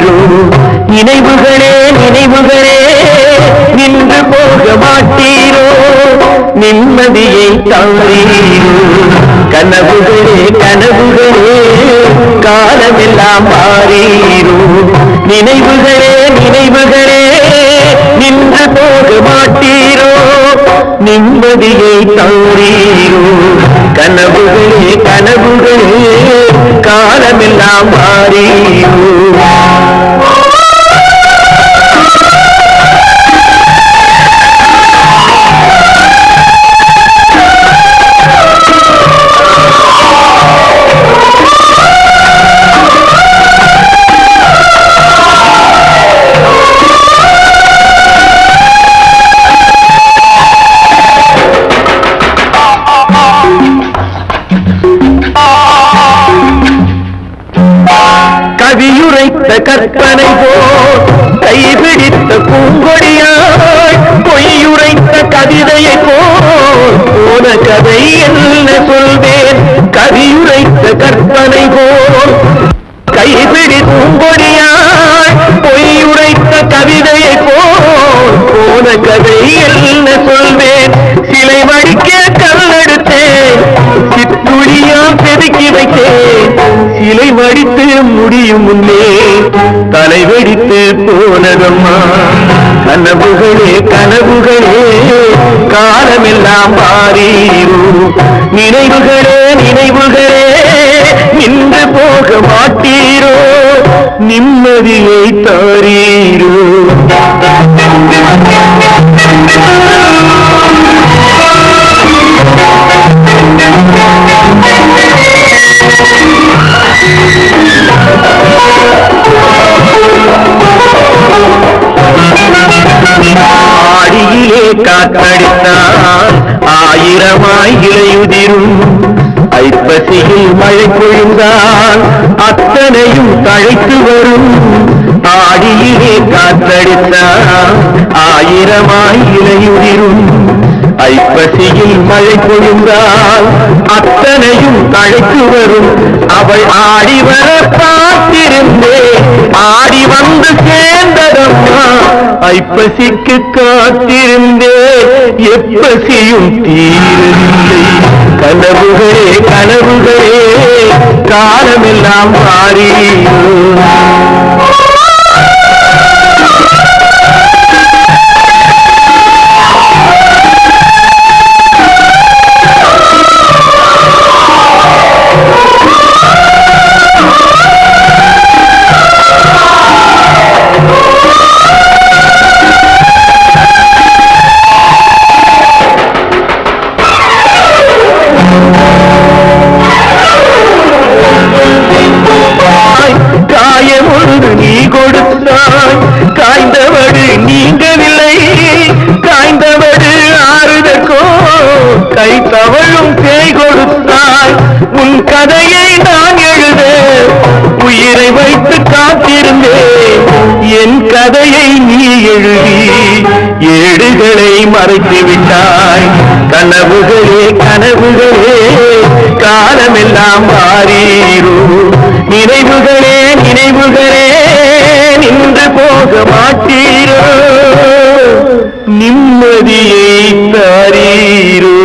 மாறீரோ நினைவுகளே நினைவுகளே நின்று போக மாட்டீரோ நிம்மதியை தாரீரோ கனவுகளே கனவுகளே காலமெல்லாம் மாறீரோ நினைவுகளே நினைவுகளே நின்று போக மாட்டீரோ நிம்மதியை தாரீரோ கனவுகளே கனவுகளே காலமெல்லாம் மாறீரோ கவியுரைத்த கற்பனை போல் கைபிடித்த பூங்கொடியாய் பொய்யுரைத்த கவிதையை போல் போன கதை என்ன சொல்வேன் கவியுரைத்த கற்பனை போல் கைபிடி பூங்கொடியாய் பொய்யுரைத்த கவிதையை போல் போன கதை என்ன சொல்வேன் சிலை வடிக்க கல்லெடுத்தேன் சித்துளியா செதுக்கி வைத்தேன் சிலை வடித்து முடியும் முன்னே தலை வெடித்து போனதம்மா கனவுகளே கனவுகளே காலமெல்லாம் மாறீரோ நினைவுகளே நினைவுகளே நின்று போக மாட்டீரோ நிம்மதியை தாரீரோ ஆடியிலே காத்தடித்தால் ஆயிரமாய் இலையுதிரும் ஐப்பசியில் மழை பொழிந்தால் அத்தனையும் தழைத்து வரும் ஆடியிலே காத்தடித்தால் ஆயிரமாய் இலையுதிரும் ஐப்பசியில் மழை பொழிந்தால் அத்தனையும் தழைத்து வரும் அவள் ஆடி வர பார்த்திருந்தே ஆடி வந்து சேர்ந்ததம்மா ஐப்பசிக்கு காத்திருந்தே எப்பசியும் தீரவில்லை கனவுகளே கனவுகளே காலமெல்லாம் மாறீரோ நீ கொடுத்தாய் காய்ந்தவடு நீங்கவில்லை காய்ந்தவடு ஆறுதற்கோ கை தவழும் பேய் கொடுத்தாய் உன் கதையை நான் எழுத உயிரை வைத்து காத்திருந்தேன் என் கதையை நீ எழுதி ஏடுகளை மறைத்து விட்டாய் கனவுகளே கனவுகளே காலமெல்லாம் மாறீரோ நினைவுகளே நினைவுகளே நின்று போக மாட்டீரோ நிம்மதியை தாரீரோ